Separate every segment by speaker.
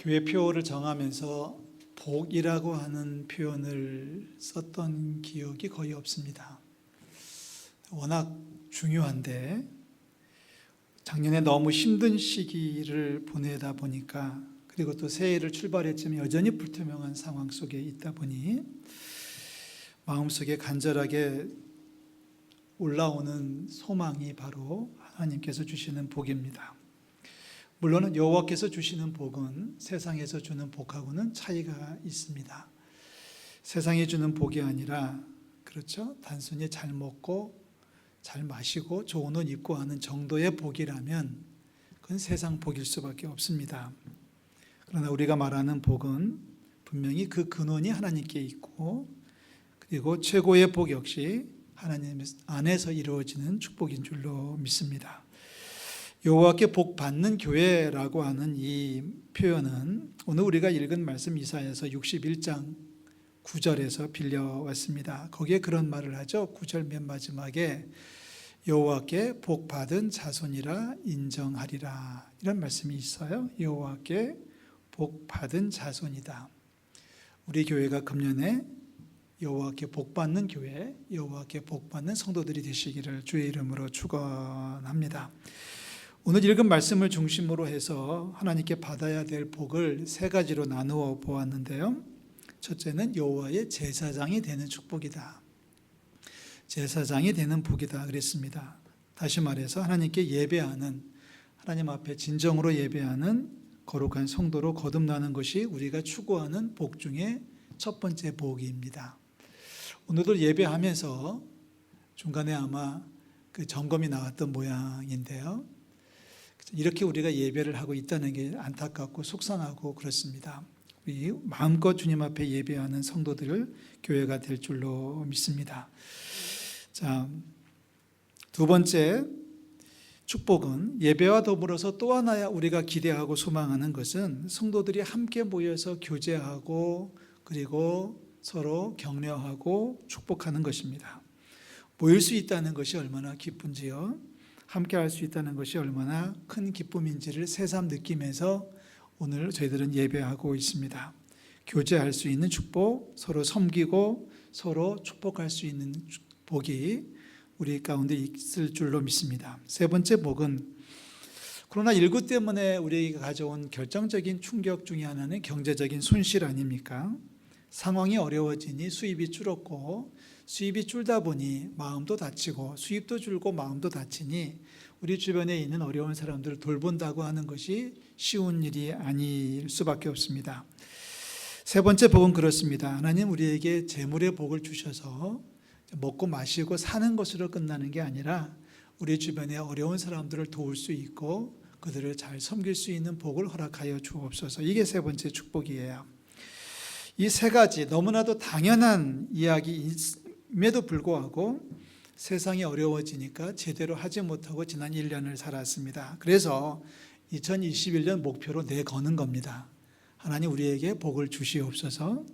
Speaker 1: 교회표를 정하면서 복이라고 하는 표현을 썼던 기억이 거의 없습니다. 워낙 중요한데 작년에 너무 힘든 시기를 보내다 보니까, 그리고 또 새해를 출발했지만 여전히 불투명한 상황 속에 있다 보니 마음속에 간절하게 올라오는 소망이 바로 하나님께서 주시는 복입니다. 물론 여호와께서 주시는 복은 세상에서 주는 복하고는 차이가 있습니다. 세상이 주는 복이 아니라, 그렇죠, 단순히 잘 먹고 잘 마시고 좋은 옷 입고 하는 정도의 복이라면 그건 세상 복일 수밖에 없습니다. 그러나 우리가 말하는 복은 분명히 그 근원이 하나님께 있고, 그리고 최고의 복 역시 하나님 안에서 이루어지는 축복인 줄로 믿습니다. 여호와께 복 받는 교회라고 하는 이 표현은 오늘 우리가 읽은 말씀 이사야서 61장 9절에서 빌려왔습니다. 거기에 그런 말을 하죠. 9절 맨 마지막에 여호와께 복 받은 자손이라 인정하리라, 이런 말씀이 있어요. 여호와께 복 받은 자손이다. 우리 교회가 금년에 여호와께 복 받는 교회, 여호와께 복 받는 성도들이 되시기를 주의 이름으로 축원합니다. 오늘 읽은 말씀을 중심으로 해서 하나님께 받아야 될 복을 세 가지로 나누어 보았는데요. 첫째는 여호와의 제사장이 되는 축복이다. 제사장이 되는 복이다 그랬습니다. 다시 말해서 하나님께 예배하는, 하나님 앞에 진정으로 예배하는 거룩한 성도로 거듭나는 것이 우리가 추구하는 복 중에 첫 번째 복입니다. 오늘도 예배하면서 중간에 아마 그 점검이 나왔던 모양인데요. 이렇게 우리가 예배를 하고 있다는 게 안타깝고 속상하고 그렇습니다. 우리 마음껏 주님 앞에 예배하는 성도들 교회가 될 줄로 믿습니다. 자, 두 번째 축복은 예배와 더불어서 또 하나 우리가 기대하고 소망하는 것은 성도들이 함께 모여서 교제하고 그리고 서로 격려하고 축복하는 것입니다. 모일 수 있다는 것이 얼마나 기쁜지요. 함께 할 수 있다는 것이 얼마나 큰 기쁨인지를 새삼 느끼면서 오늘 저희들은 예배하고 있습니다. 교제할 수 있는 축복, 서로 섬기고 서로 축복할 수 있는 복이 우리 가운데 있을 줄로 믿습니다. 세 번째 복은 코로나19 때문에 우리에게 가져온 결정적인 충격 중에 하나는 경제적인 손실 아닙니까? 상황이 어려워지니 수입이 줄었고, 수입이 줄다 보니 마음도 다치고, 수입도 줄고 마음도 다치니 우리 주변에 있는 어려운 사람들을 돌본다고 하는 것이 쉬운 일이 아닐 수밖에 없습니다. 세 번째 복은 그렇습니다. 하나님 우리에게 재물의 복을 주셔서 먹고 마시고 사는 것으로 끝나는 게 아니라 우리 주변에 어려운 사람들을 도울 수 있고 그들을 잘 섬길 수 있는 복을 허락하여 주옵소서. 이게 세 번째 축복이에요. 이 세 가지 너무나도 당연한 이야기임에도 불구하고 세상이 어려워지니까 제대로 하지 못하고 지난 1년을 살았습니다. 그래서 2021년 목표로 내거는 겁니다. 하나님 우리에게 복을 주시옵소서.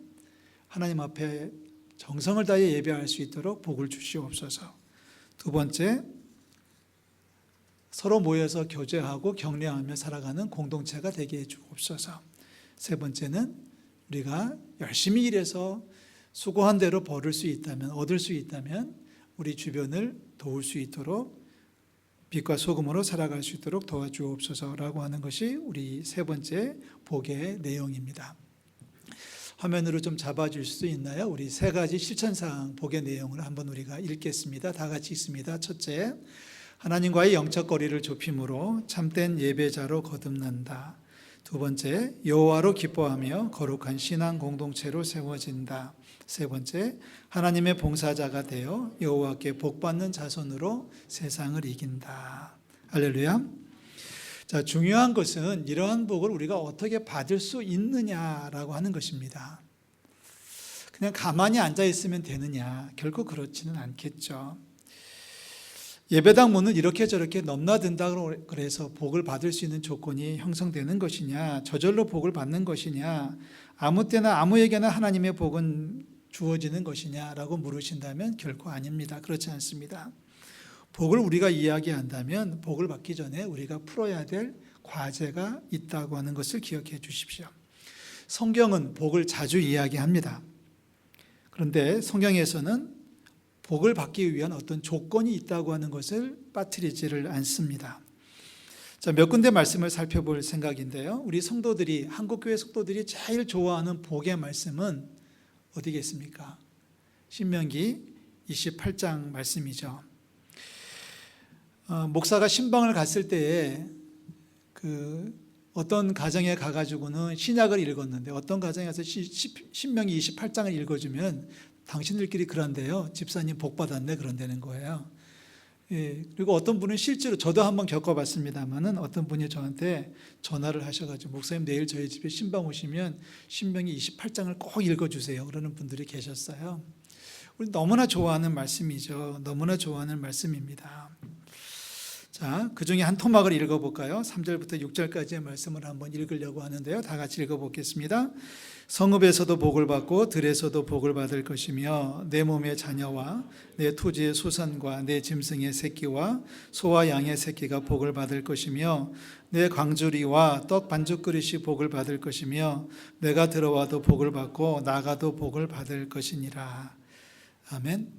Speaker 1: 하나님 앞에 정성을 다해 예배할 수 있도록 복을 주시옵소서. 두 번째, 서로 모여서 교제하고 격려하며 살아가는 공동체가 되게 해 주옵소서. 세 번째는 우리가 열심히 일해서 수고한 대로 얻을 수 있다면 우리 주변을 도울 수 있도록 빛과 소금으로 살아갈 수 있도록 도와주옵소서라고 하는 것이 우리 세 번째 복의 내용입니다. 화면으로 좀 잡아줄 수 있나요? 우리 세 가지 실천사항 복의 내용을 한번 우리가 읽겠습니다. 다 같이 읽습니다. 첫째, 하나님과의 영적 거리를 좁힘으로 참된 예배자로 거듭난다. 두 번째, 여호와로 기뻐하며 거룩한 신앙 공동체로 세워진다. 세 번째, 하나님의 봉사자가 되어 여호와께 복받는 자손으로 세상을 이긴다. 할렐루야. 자, 중요한 것은 이러한 복을 우리가 어떻게 받을 수 있느냐라고 하는 것입니다. 그냥 가만히 앉아 있으면 되느냐? 결코 그렇지는 않겠죠. 예배당 문을 이렇게 저렇게 넘나든다고 그래서 복을 받을 수 있는 조건이 형성되는 것이냐, 저절로 복을 받는 것이냐, 아무 때나 아무에게나 하나님의 복은 주어지는 것이냐라고 물으신다면 결코 아닙니다. 그렇지 않습니다. 복을 우리가 이야기한다면 복을 받기 전에 우리가 풀어야 될 과제가 있다고 하는 것을 기억해 주십시오. 성경은 복을 자주 이야기합니다. 그런데 성경에서는 복을 받기 위한 어떤 조건이 있다고 하는 것을 빠뜨리지를 않습니다. 자, 몇 군데 말씀을 살펴볼 생각인데요. 우리 성도들이, 한국교회 성도들이 제일 좋아하는 복의 말씀은 어디겠습니까? 신명기 28장 말씀이죠. 목사가 신방을 갔을 때에 어떤 가정에 가가지고는 신약을 읽었는데 어떤 가정에 가서 신명기 28장을 읽어주면 당신들끼리 그런데요, 집사님 복 받았네 그런다는 거예요. 예, 그리고 어떤 분은 실제로 저도 한번 겪어봤습니다만은 어떤 분이 저한테 전화를 하셔가지고 목사님 내일 저희 집에 신방 오시면 신명기 28장을 꼭 읽어주세요 그러는 분들이 계셨어요. 우리 너무나 좋아하는 말씀이죠. 너무나 좋아하는 말씀입니다. 자, 그 중에 한 토막을 읽어볼까요? 3절부터 6절까지의 말씀을 한번 읽으려고 하는데요. 다 같이 읽어보겠습니다. 성읍에서도 복을 받고 들에서도 복을 받을 것이며 내 몸의 자녀와 내 토지의 소산과 내 짐승의 새끼와 소와 양의 새끼가 복을 받을 것이며 내 광주리와 떡 반죽 그릇이 복을 받을 것이며 내가 들어와도 복을 받고 나가도 복을 받을 것이니라. 아멘.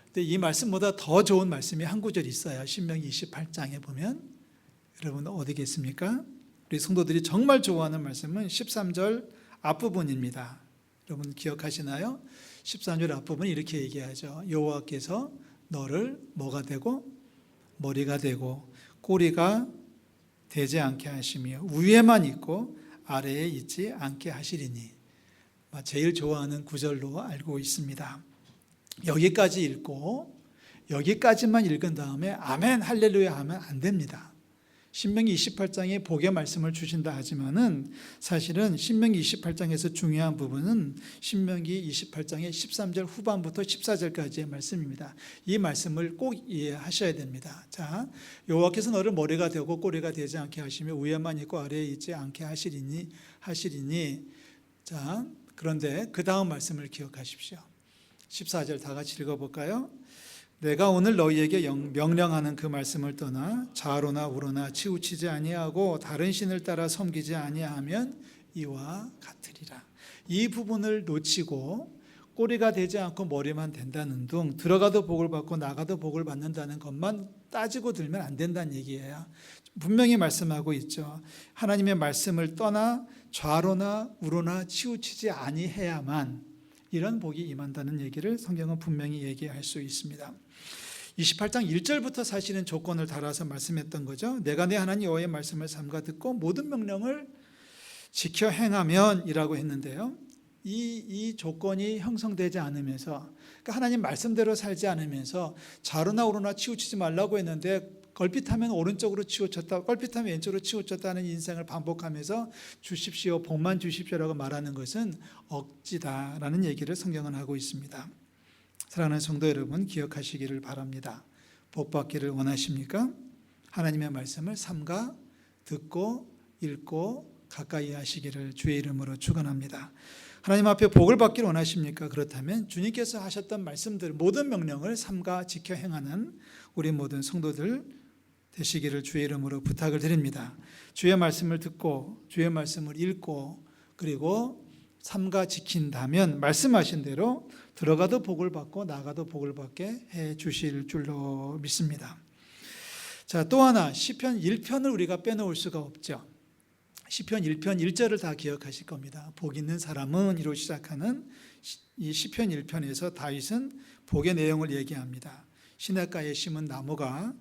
Speaker 1: 근데 이 말씀보다 더 좋은 말씀이 한 구절 있어요. 신명기 28장에 보면 여러분 어디겠습니까? 우리 성도들이 정말 좋아하는 말씀은 13절 앞부분입니다. 여러분 기억하시나요? 13절 앞부분 이렇게 얘기하죠. 여호와께서 너를 뭐가 되고 머리가 되고 꼬리가 되지 않게 하시며 위에만 있고 아래에 있지 않게 하시리니. 제일 좋아하는 구절로 알고 있습니다. 여기까지 읽고 여기까지만 읽은 다음에 아멘 할렐루야 하면 안 됩니다. 신명기 28장에 복의 말씀을 주신다 하지만은 사실은 신명기 28장에서 중요한 부분은 신명기 28장의 13절 후반부터 14절까지의 말씀입니다. 이 말씀을 꼭 이해하셔야 됩니다. 자, 여호와께서 너를 머리가 되고 꼬리가 되지 않게 하시며 위에만 있고 아래에 있지 않게 하시리니. 자, 그런데 그 다음 말씀을 기억하십시오. 14절 다 같이 읽어볼까요? 내가 오늘 너희에게 명령하는 그 말씀을 떠나 좌로나 우로나 치우치지 아니하고 다른 신을 따라 섬기지 아니하면 이와 같으리라. 이 부분을 놓치고 꼬리가 되지 않고 머리만 된다는 둥, 들어가도 복을 받고 나가도 복을 받는다는 것만 따지고 들면 안 된다는 얘기예요. 분명히 말씀하고 있죠. 하나님의 말씀을 떠나 좌로나 우로나 치우치지 아니해야만 이런 복이 임한다는 얘기를 성경은 분명히 얘기할 수 있습니다. 28장 1절부터 사실은 조건을 달아서 말씀했던 거죠. 내가 내 하나님 여호와의 말씀을 삼가 듣고 모든 명령을 지켜 행하면 이라고 했는데요. 이 조건이 형성되지 않으면서, 그러니까 하나님 말씀대로 살지 않으면서 좌로나 우로나 치우치지 말라고 했는데 걸핏하면 오른쪽으로 치우쳤다, 걸핏하면 왼쪽으로 치우쳤다는 인생을 반복하면서 주십시오, 복만 주십시오라고 말하는 것은 억지다라는 얘기를 성경은 하고 있습니다. 사랑하는 성도 여러분, 기억하시기를 바랍니다. 복 받기를 원하십니까? 하나님의 말씀을 삼가 듣고 읽고 가까이 하시기를 주의 이름으로 축원합니다. 하나님 앞에 복을 받기를 원하십니까? 그렇다면 주님께서 하셨던 말씀들 모든 명령을 삼가 지켜 행하는 우리 모든 성도들 되시기를 주의 이름으로 부탁을 드립니다. 주의 말씀을 듣고 주의 말씀을 읽고 그리고 삼가 지킨다면 말씀하신 대로 들어가도 복을 받고 나가도 복을 받게 해 주실 줄로 믿습니다. 자, 또 하나 시편 1편을 우리가 빼놓을 수가 없죠. 시편 1편 1절을 다 기억하실 겁니다. 복 있는 사람은 이로 시작하는 이 시편 1편에서 다윗은 복의 내용을 얘기합니다. 시냇가에 심은 나무가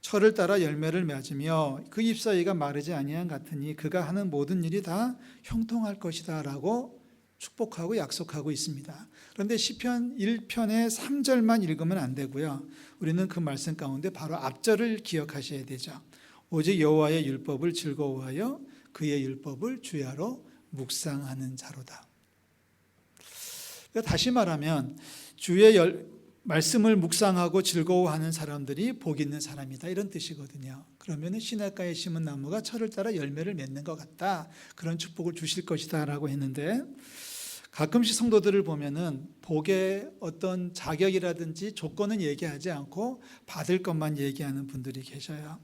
Speaker 1: 철을 따라 열매를 맺으며 그 잎사귀가 마르지 아니한 같으니 그가 하는 모든 일이 다 형통할 것이다 라고 축복하고 약속하고 있습니다. 그런데 시편 1편의 3절만 읽으면 안 되고요. 우리는 그 말씀 가운데 바로 앞절을 기억하셔야 되죠. 오직 여호와의 율법을 즐거워하여 그의 율법을 주야로 묵상하는 자로다. 그러니까 다시 말하면 주의 말씀을 묵상하고 즐거워하는 사람들이 복 있는 사람이다 이런 뜻이거든요. 그러면 시냇가에 심은 나무가 철을 따라 열매를 맺는 것 같다, 그런 축복을 주실 것이다 라고 했는데, 가끔씩 성도들을 보면은 복의 어떤 자격이라든지 조건은 얘기하지 않고 받을 것만 얘기하는 분들이 계셔요.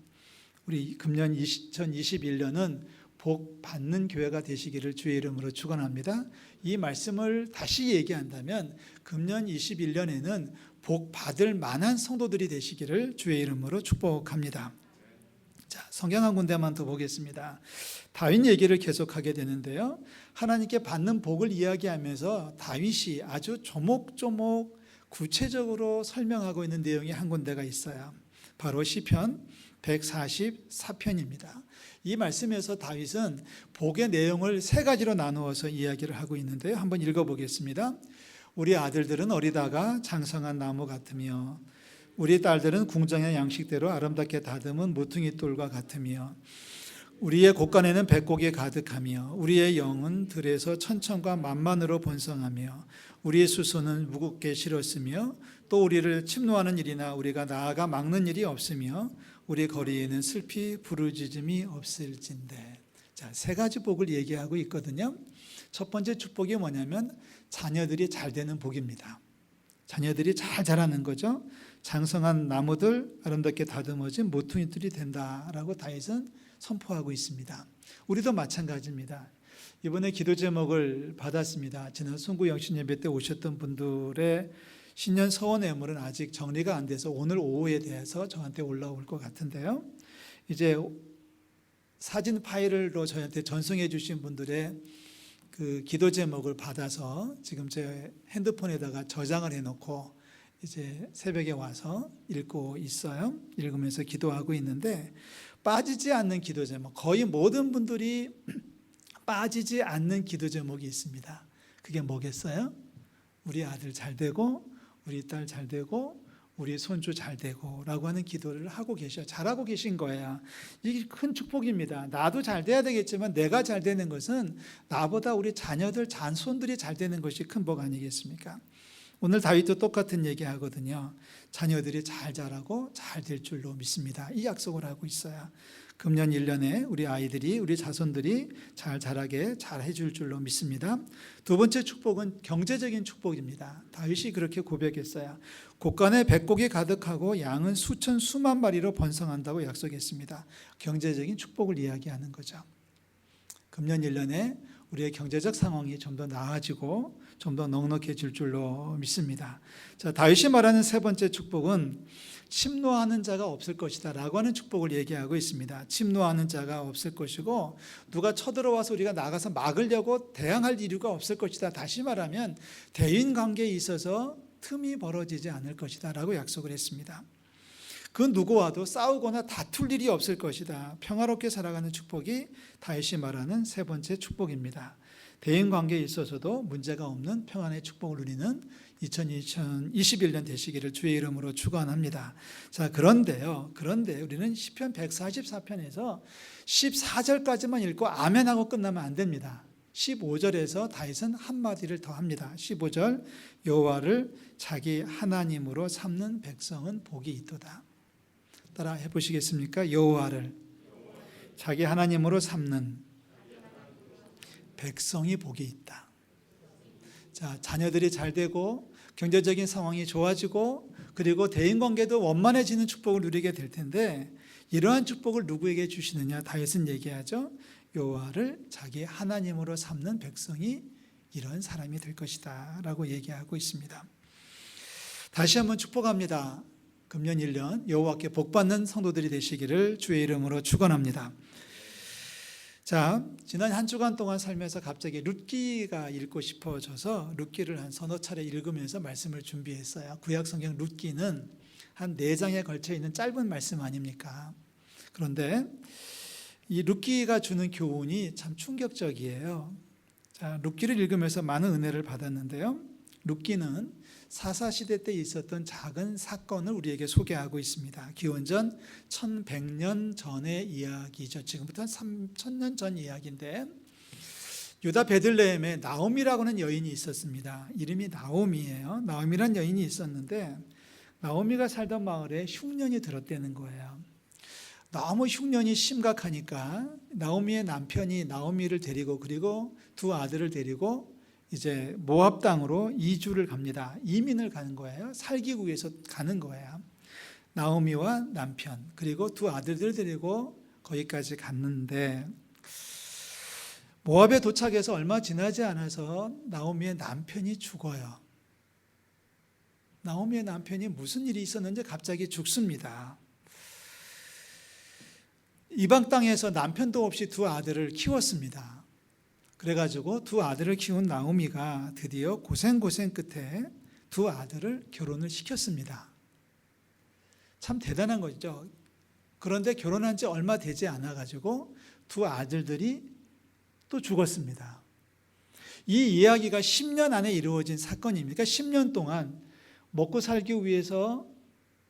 Speaker 1: 우리 금년 2021년은 복 받는 교회가 되시기를 주의 이름으로 축원합니다. 이 말씀을 다시 얘기한다면 금년 21년에는 복 받을 만한 성도들이 되시기를 주의 이름으로 축복합니다. 자, 성경 한 군데만 더 보겠습니다. 다윗 얘기를 계속하게 되는데요. 하나님께 받는 복을 이야기하면서 다윗이 아주 조목조목 구체적으로 설명하고 있는 내용이 한 군데가 있어요. 바로 시편 144편입니다. 이 말씀에서 다윗은 복의 내용을 세 가지로 나누어서 이야기를 하고 있는데요. 한번 읽어보겠습니다. 우리 아들들은 어리다가 장성한 나무 같으며 우리 딸들은 궁정의 양식대로 아름답게 다듬은 모퉁이 돌과 같으며 우리의 곳간에는 백곡이 가득하며 우리의 영은 들에서 천천과 만만으로 번성하며 우리의 수소는 무겁게 실었으며 또 우리를 침노하는 일이나 우리가 나아가 막는 일이 없으며 우리 거리에는 슬피 부르짖음이 없을진대. 자, 세 가지 복을 얘기하고 있거든요. 첫 번째 축복이 뭐냐면 자녀들이 잘 되는 복입니다. 자녀들이 잘 자라는 거죠. 장성한 나무들 아름답게 다듬어진 모퉁이들이 된다라고 다윗은 선포하고 있습니다. 우리도 마찬가지입니다. 이번에 기도 제목을 받았습니다. 지난 순구 영신 예배 때 오셨던 분들의 신년 서원 예물은 아직 정리가 안 돼서 오늘 오후에 대해서 저한테 올라올 것 같은데요. 이제 사진 파일로 저한테 전송해 주신 분들의 그 기도 제목을 받아서 지금 제 핸드폰에다가 저장을 해놓고 이제 새벽에 와서 읽고 있어요. 읽으면서 기도하고 있는데 빠지지 않는 기도 제목, 거의 모든 분들이 빠지지 않는 기도 제목이 있습니다. 그게 뭐겠어요? 우리 아들 잘 되고 우리 딸 잘 되고 우리 손주 잘 되고 라고 하는 기도를 하고 계셔. 잘하고 계신 거예요. 이게 큰 축복입니다. 나도 잘 돼야 되겠지만 내가 잘 되는 것은 나보다 우리 자녀들, 잔손들이 잘 되는 것이 큰 복 아니겠습니까? 오늘 다윗도 똑같은 얘기 하거든요. 자녀들이 잘 자라고 잘 될 줄로 믿습니다. 이 약속을 하고 있어요. 금년 1년에 우리 아이들이, 우리 자손들이 잘 자라게 잘 해줄 줄로 믿습니다. 두 번째 축복은 경제적인 축복입니다. 다윗이 그렇게 고백했어요. 곳간에 백곡이 가득하고 양은 수천 수만 마리로 번성한다고 약속했습니다. 경제적인 축복을 이야기하는 거죠. 금년 1년에 우리의 경제적 상황이 좀 더 나아지고 좀 더 넉넉해질 줄로 믿습니다. 자, 다윗이 말하는 세 번째 축복은 침노하는 자가 없을 것이다 라고 하는 축복을 얘기하고 있습니다. 침노하는 자가 없을 것이고 누가 쳐들어와서 우리가 나가서 막으려고 대항할 이유가 없을 것이다. 다시 말하면 대인관계에 있어서 틈이 벌어지지 않을 것이다 라고 약속을 했습니다. 그 누구와도 싸우거나 다툴 일이 없을 것이다. 평화롭게 살아가는 축복이 다윗이 말하는 세 번째 축복입니다. 대인관계에 있어서도 문제가 없는 평안의 축복을 누리는 2021년 되시기를 주의 이름으로 축원합니다. 자, 그런데 우리는 시편 144편에서 14절까지만 읽고 아멘하고 끝나면 안 됩니다. 15절에서 다윗은 한마디를 더 합니다. 15절 여호와를 자기 하나님으로 삼는 백성은 복이 있도다. 따라 해보시겠습니까? 여호와를 자기 하나님으로 삼는 백성이 복이 있다. 자, 자녀들이 잘 되고 경제적인 상황이 좋아지고 그리고 대인관계도 원만해지는 축복을 누리게 될 텐데 이러한 축복을 누구에게 주시느냐? 다윗은 얘기하죠. 여호와를 자기 하나님으로 삼는 백성이 이런 사람이 될 것이다 라고 얘기하고 있습니다. 다시 한번 축복합니다. 금년 1년 여호와께 복받는 성도들이 되시기를 주의 이름으로 축원합니다. 자, 지난 한 주간 동안 살면서 갑자기 룻기가 읽고 싶어져서 룻기를 한 서너 차례 읽으면서 말씀을 준비했어요. 구약성경 룻기는 한 4장에 걸쳐 있는 짧은 말씀 아닙니까? 그런데 이 룻기가 주는 교훈이 참 충격적이에요. 자, 룻기를 읽으면서 많은 은혜를 받았는데요. 룻기는 사사시대 때 있었던 작은 사건을 우리에게 소개하고 있습니다. 기원전 1100년 전의 이야기죠. 지금부터 한 3000년 전 이야기인데 유다 베들레헴에 나오미라고 하는 여인이 있었습니다. 이름이 나오미예요. 나오미란 여인이 있었는데 나오미가 살던 마을에 흉년이 들었다는 거예요. 너무 흉년이 심각하니까 나오미의 남편이 나오미를 데리고 그리고 두 아들을 데리고 이제 모압 땅으로 이주를 갑니다. 이민을 가는 거예요. 살기 위해서 가는 거예요. 나오미와 남편 그리고 두 아들들 데리고 거기까지 갔는데 모압에 도착해서 얼마 지나지 않아서 나오미의 남편이 죽어요. 나오미의 남편이 무슨 일이 있었는지 갑자기 죽습니다. 이방 땅에서 남편도 없이 두 아들을 키웠습니다. 그래가지고 두 아들을 키운 나오미가 드디어 고생 끝에 두 아들을 결혼을 시켰습니다. 참 대단한 거죠. 그런데 결혼한 지 얼마 되지 않아가지고 두 아들들이 또 죽었습니다. 이 이야기가 10년 안에 이루어진 사건입니다. 10년 동안 먹고 살기 위해서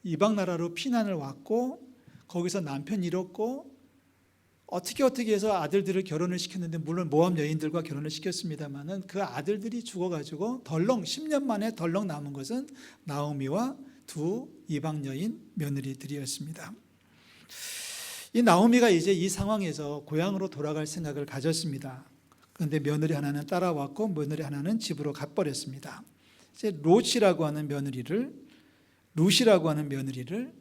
Speaker 1: 이방 나라로 피난을 왔고 거기서 남편 잃었고 어떻게 해서 아들들을 결혼을 시켰는데 물론 모압 여인들과 결혼을 시켰습니다마는 그 아들들이 죽어가지고 덜렁 10년 만에 덜렁 남은 것은 나오미와 두 이방 여인 며느리들이었습니다. 이 나오미가 이제 이 상황에서 고향으로 돌아갈 생각을 가졌습니다. 그런데 며느리 하나는 따라왔고 며느리 하나는 집으로 가버렸습니다. 이제 롯이라고 하는 며느리를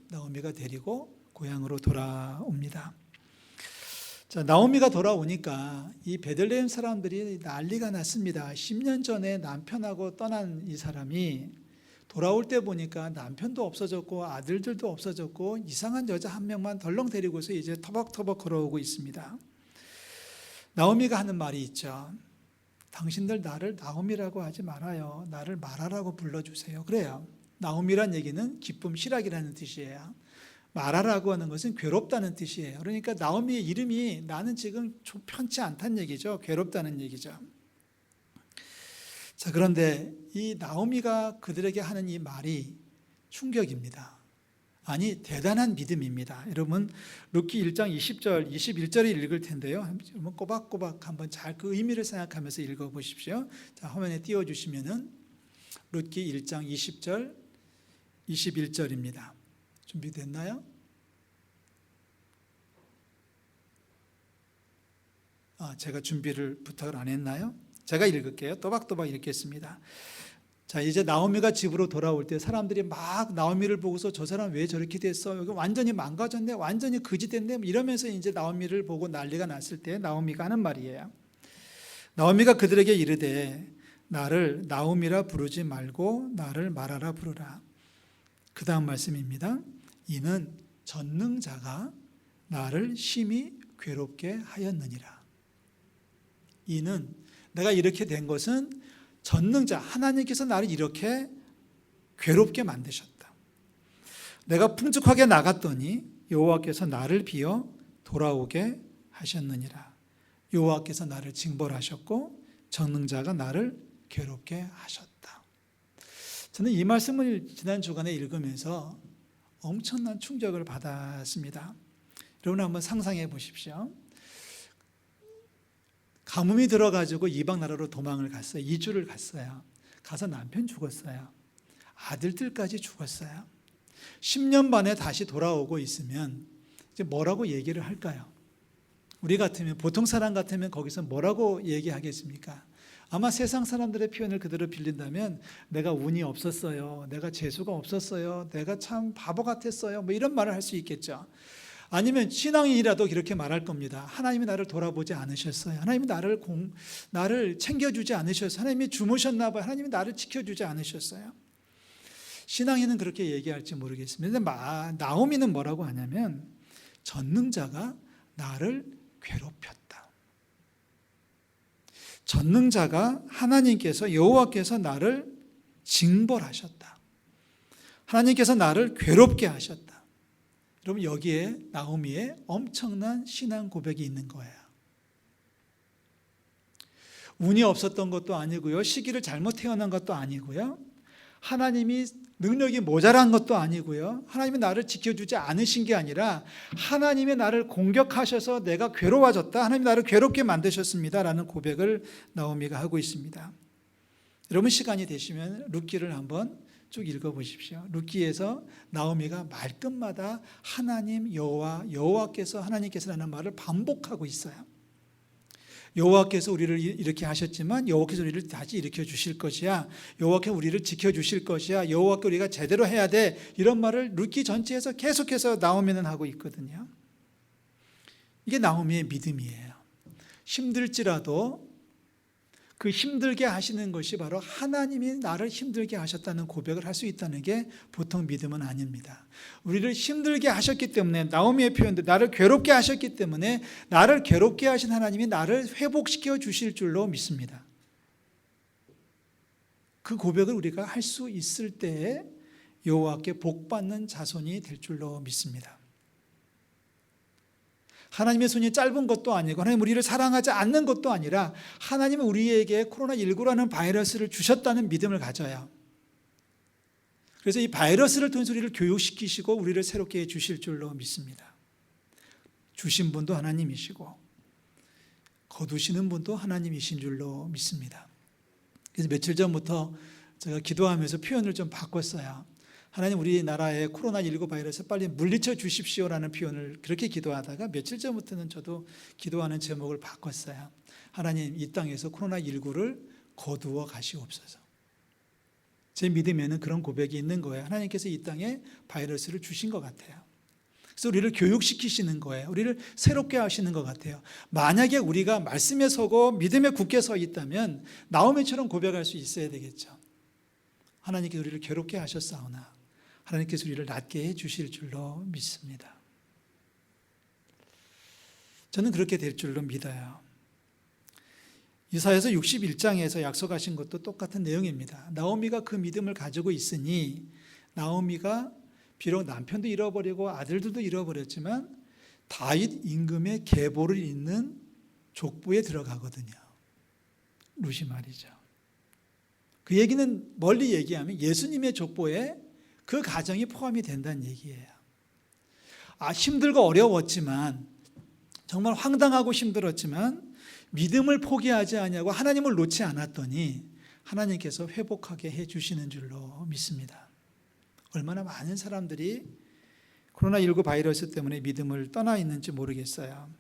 Speaker 1: 나오미가 데리고 고향으로 돌아옵니다. 자, 나오미가 돌아오니까 이 베들레헴 사람들이 난리가 났습니다. 10년 전에 남편하고 떠난 이 사람이 돌아올 때 보니까 남편도 없어졌고 아들들도 없어졌고 이상한 여자 한 명만 덜렁 데리고서 이제 터벅터벅 걸어오고 있습니다. 나오미가 하는 말이 있죠. 당신들 나를 나오미라고 하지 말아요. 나를 마라라고 불러주세요. 그래요. 나오미란 얘기는 기쁨, 희락이라는 뜻이에요. 마라라고 하는 것은 괴롭다는 뜻이에요. 그러니까 나오미의 이름이 나는 지금 좀 편치 않다는 얘기죠. 괴롭다는 얘기죠. 자, 그런데 이 나오미가 그들에게 하는 이 말이 충격입니다. 아니, 대단한 믿음입니다. 여러분, 룻기 1장 20절, 21절을 읽을 텐데요. 한번 꼬박꼬박 한번 잘 그 의미를 생각하면서 읽어보십시오. 자, 화면에 띄워주시면은 룻기 1장 20절, 21절입니다. 준비됐나요? 제가 준비를 부탁을 안 했나요? 제가 읽을게요. 또박또박 읽겠습니다. 자, 이제 나오미가 집으로 돌아올 때 사람들이 막 나오미를 보고서 저 사람 왜 저렇게 됐어? 여기 완전히 망가졌네. 완전히 거지됐네. 이러면서 이제 나오미를 보고 난리가 났을 때 나오미가 하는 말이에요. 나오미가 그들에게 이르되 나를 나오미라 부르지 말고 나를 마라라 부르라. 그 다음 말씀입니다. 이는 전능자가 나를 심히 괴롭게 하였느니라. 이는 내가 이렇게 된 것은 전능자 하나님께서 나를 이렇게 괴롭게 만드셨다. 내가 풍족하게 나갔더니 여호와께서 나를 비어 돌아오게 하셨느니라. 여호와께서 나를 징벌하셨고 전능자가 나를 괴롭게 하셨다. 저는 이 말씀을 지난 주간에 읽으면서 엄청난 충격을 받았습니다. 여러분 한번 상상해 보십시오. 가뭄이 들어가지고 이방 나라로 도망을 갔어요. 2주를 갔어요. 가서 남편 죽었어요. 아들들까지 죽었어요. 10년 만에 다시 돌아오고 있으면 이제 뭐라고 얘기를 할까요? 우리 같으면, 보통 사람 같으면 거기서 뭐라고 얘기하겠습니까? 아마 세상 사람들의 표현을 그대로 빌린다면 내가 운이 없었어요. 내가 재수가 없었어요. 내가 참 바보 같았어요. 뭐 이런 말을 할 수 있겠죠. 아니면 신앙인이라도 이렇게 말할 겁니다. 하나님이 나를 돌아보지 않으셨어요. 하나님이 나를 챙겨주지 않으셨어요. 하나님이 주무셨나 봐요. 하나님이 나를 지켜주지 않으셨어요. 신앙인은 그렇게 얘기할지 모르겠습니다. 나오미는 뭐라고 하냐면 전능자가 나를 괴롭혔다. 전능자가 하나님께서 여호와께서 나를 징벌하셨다. 하나님께서 나를 괴롭게 하셨다. 여러분 여기에 나오미의 엄청난 신앙 고백이 있는 거예요. 운이 없었던 것도 아니고요. 시기를 잘못 태어난 것도 아니고요. 하나님이 능력이 모자란 것도 아니고요. 하나님이 나를 지켜주지 않으신 게 아니라 하나님이 나를 공격하셔서 내가 괴로워졌다. 하나님이 나를 괴롭게 만드셨습니다. 라는 고백을 나오미가 하고 있습니다. 여러분 시간이 되시면 룻기를 한번 쭉 읽어보십시오. 룻기에서 나오미가 말끝마다 하나님 여호와께서 하나님께서라는 말을 반복하고 있어요. 여호와께서 우리를 이렇게 하셨지만 여호와께서 우리를 다시 일으켜 주실 것이야. 여호와께서 우리를 지켜주실 것이야. 여호와께 우리가 제대로 해야 돼. 이런 말을 룻기 전체에서 계속해서 나오미는 하고 있거든요. 이게 나오미의 믿음이에요. 힘들지라도 그 힘들게 하시는 것이 바로 하나님이 나를 힘들게 하셨다는 고백을 할 수 있다는 게 보통 믿음은 아닙니다. 우리를 힘들게 하셨기 때문에, 나오미의 표현도 나를 괴롭게 하셨기 때문에 나를 괴롭게 하신 하나님이 나를 회복시켜 주실 줄로 믿습니다. 그 고백을 우리가 할 수 있을 때에 여호와께 복받는 자손이 될 줄로 믿습니다. 하나님의 손이 짧은 것도 아니고 하나님 우리를 사랑하지 않는 것도 아니라 하나님은 우리에게 코로나19라는 바이러스를 주셨다는 믿음을 가져야, 그래서 이 바이러스를 통해서 우리를 교육시키시고 우리를 새롭게 해주실 줄로 믿습니다. 주신 분도 하나님이시고 거두시는 분도 하나님이신 줄로 믿습니다. 그래서 며칠 전부터 제가 기도하면서 표현을 좀 바꿨어요. 하나님 우리나라의 코로나19 바이러스 빨리 물리쳐 주십시오라는 표현을 그렇게 기도하다가 며칠 전부터는 저도 기도하는 제목을 바꿨어요. 하나님 이 땅에서 코로나19를 거두어 가시옵소서. 제 믿음에는 그런 고백이 있는 거예요. 하나님께서 이 땅에 바이러스를 주신 것 같아요. 그래서 우리를 교육시키시는 거예요. 우리를 새롭게 하시는 것 같아요. 만약에 우리가 말씀에 서고 믿음에 굳게 서 있다면 나오미처럼 고백할 수 있어야 되겠죠. 하나님께서 우리를 괴롭게 하셨사오나 하나님께서 우리를 낫게 해주실 줄로 믿습니다. 저는 그렇게 될 줄로 믿어요. 이사야서 61장에서 약속하신 것도 똑같은 내용입니다. 나오미가 그 믿음을 가지고 있으니 나오미가 비록 남편도 잃어버리고 아들들도 잃어버렸지만 다윗 임금의 계보를 잇는 족보에 들어가거든요. 룻이 말이죠. 그 얘기는 멀리 얘기하면 예수님의 족보에 그 가정이 포함이 된다는 얘기예요. 힘들고 어려웠지만, 정말 황당하고 힘들었지만 믿음을 포기하지 아니하고 하나님을 놓지 않았더니 하나님께서 회복하게 해주시는 줄로 믿습니다. 얼마나 많은 사람들이 코로나19 바이러스 때문에 믿음을 떠나 있는지 모르겠어요.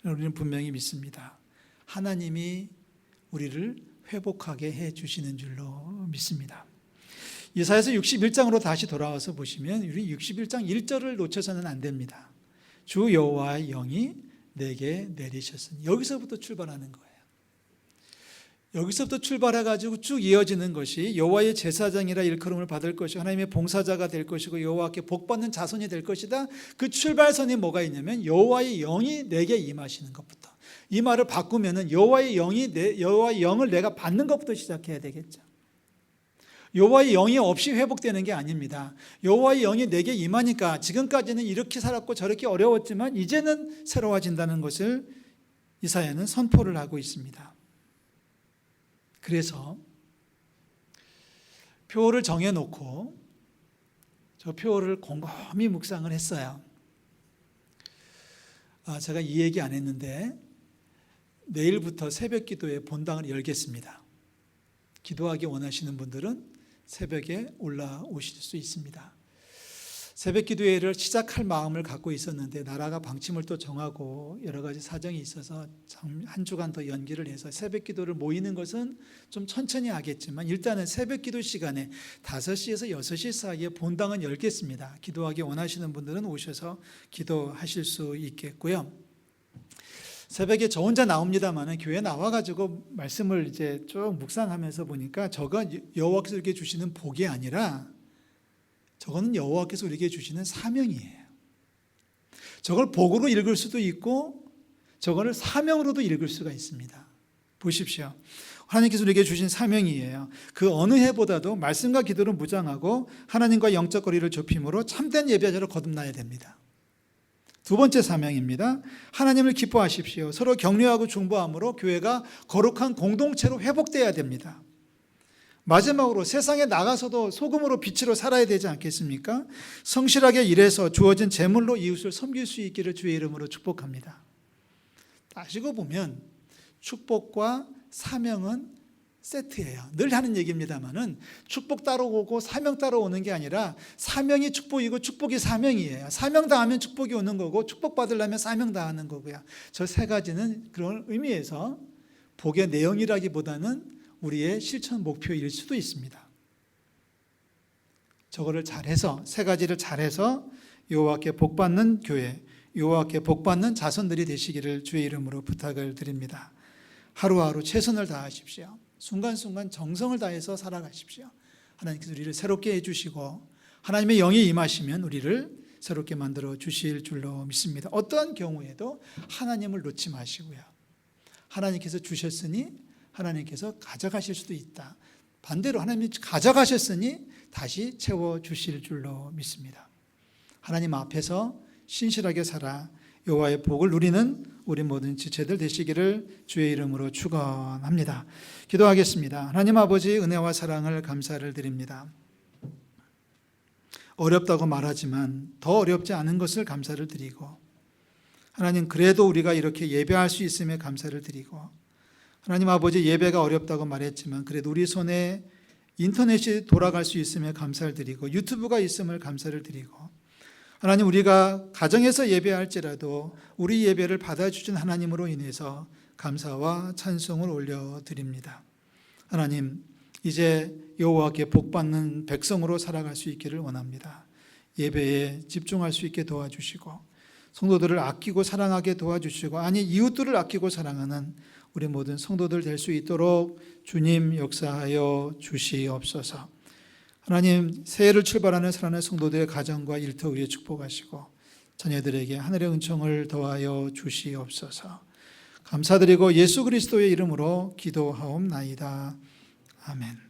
Speaker 1: 우리는 분명히 믿습니다. 하나님이 우리를 회복하게 해주시는 줄로 믿습니다. 이사야서 61장으로 다시 돌아와서 보시면 우리 61장 1절을 놓쳐서는 안 됩니다. 주 여호와의 영이 내게 내리셨으니, 여기서부터 출발하는 거예요. 여기서부터 출발해가지고 쭉 이어지는 것이 여호와의 제사장이라 일컬음을 받을 것이고 하나님의 봉사자가 될 것이고 여호와께 복받는 자손이 될 것이다. 그 출발선이 뭐가 있냐면 여호와의 영이 내게 임하시는 것부터, 이 말을 바꾸면은 여호와의 영을 내가 받는 것부터 시작해야 되겠죠. 여호와의 영이 없이 회복되는 게 아닙니다. 여호와의 영이 내게 임하니까 지금까지는 이렇게 살았고 저렇게 어려웠지만 이제는 새로워진다는 것을 이사야는 선포를 하고 있습니다. 그래서 표를 정해놓고 저 표를 곰곰이 묵상을 했어요. 제가 이 얘기 안 했는데 내일부터 새벽 기도회 본당을 열겠습니다. 기도하기 원하시는 분들은 새벽에 올라오실 수 있습니다. 새벽 기도회를 시작할 마음을 갖고 있었는데 나라가 방침을 또 정하고 여러 가지 사정이 있어서 한 주간 더 연기를 해서 새벽 기도를 모이는 것은 좀 천천히 하겠지만 일단은 새벽 기도 시간에 5시에서 6시 사이에 본당은 열겠습니다. 기도하기 원하시는 분들은 오셔서 기도하실 수 있겠고요. 새벽에 저 혼자 나옵니다만 교회 나와가지고 말씀을 이제 쭉 묵상하면서 보니까 저가 여호와께서 우리에게 주시는 복이 아니라 저거는 여호와께서 우리에게 주시는 사명이에요. 저걸 복으로 읽을 수도 있고 저거를 사명으로도 읽을 수가 있습니다. 보십시오. 하나님께서 우리에게 주신 사명이에요. 그 어느 해보다도 말씀과 기도를 무장하고 하나님과 영적 거리를 좁힘으로 참된 예배자로 거듭나야 됩니다. 두 번째 사명입니다. 하나님을 기뻐하십시오. 서로 격려하고 중보함으로 교회가 거룩한 공동체로 회복돼야 됩니다. 마지막으로 세상에 나가서도 소금으로 빛으로 살아야 되지 않겠습니까? 성실하게 일해서 주어진 재물로 이웃을 섬길 수 있기를 주의 이름으로 축복합니다. 따지고 보면 축복과 사명은 세트예요. 늘 하는 얘기입니다만은 축복 따로 오고 사명 따로 오는 게 아니라 사명이 축복이고 축복이 사명이에요. 사명 다하면 축복이 오는 거고 축복 받으려면 사명 다하는 거고요. 저 세 가지는 그런 의미에서 복의 내용이라기보다는 우리의 실천 목표일 수도 있습니다. 저거를 잘해서 세 가지를 잘해서 여호와께 복받는 교회, 여호와께 복받는 자손들이 되시기를 주의 이름으로 부탁을 드립니다. 하루하루 최선을 다하십시오. 순간순간 정성을 다해서 살아가십시오. 하나님께서 우리를 새롭게 해주시고 하나님의 영이 임하시면 우리를 새롭게 만들어 주실 줄로 믿습니다. 어떠한 경우에도 하나님을 놓지 마시고요. 하나님께서 주셨으니 하나님께서 가져가실 수도 있다. 반대로 하나님이 가져가셨으니 다시 채워주실 줄로 믿습니다. 하나님 앞에서 신실하게 살아 여호와의 복을 누리는 우리 모든 지체들 되시기를 주의 이름으로 축원합니다. 기도하겠습니다. 하나님 아버지 은혜와 사랑을 감사를 드립니다. 어렵다고 말하지만 더 어렵지 않은 것을 감사를 드리고 하나님 그래도 우리가 이렇게 예배할 수 있음에 감사를 드리고 하나님 아버지 예배가 어렵다고 말했지만 그래도 우리 손에 인터넷이 돌아갈 수 있음에 감사를 드리고 유튜브가 있음을 감사를 드리고 하나님 우리가 가정에서 예배할지라도 우리 예배를 받아주신 하나님으로 인해서 감사와 찬송을 올려드립니다. 하나님 이제 여호와께 복받는 백성으로 살아갈 수 있기를 원합니다. 예배에 집중할 수 있게 도와주시고 성도들을 아끼고 사랑하게 도와주시고 아니 이웃들을 아끼고 사랑하는 우리 모든 성도들 될 수 있도록 주님 역사하여 주시옵소서. 하나님 새해를 출발하는 사랑하는 성도들의 가정과 일터 위에 축복하시고 자녀들에게 하늘의 은총을 더하여 주시옵소서. 감사드리고 예수 그리스도의 이름으로 기도하옵나이다. 아멘.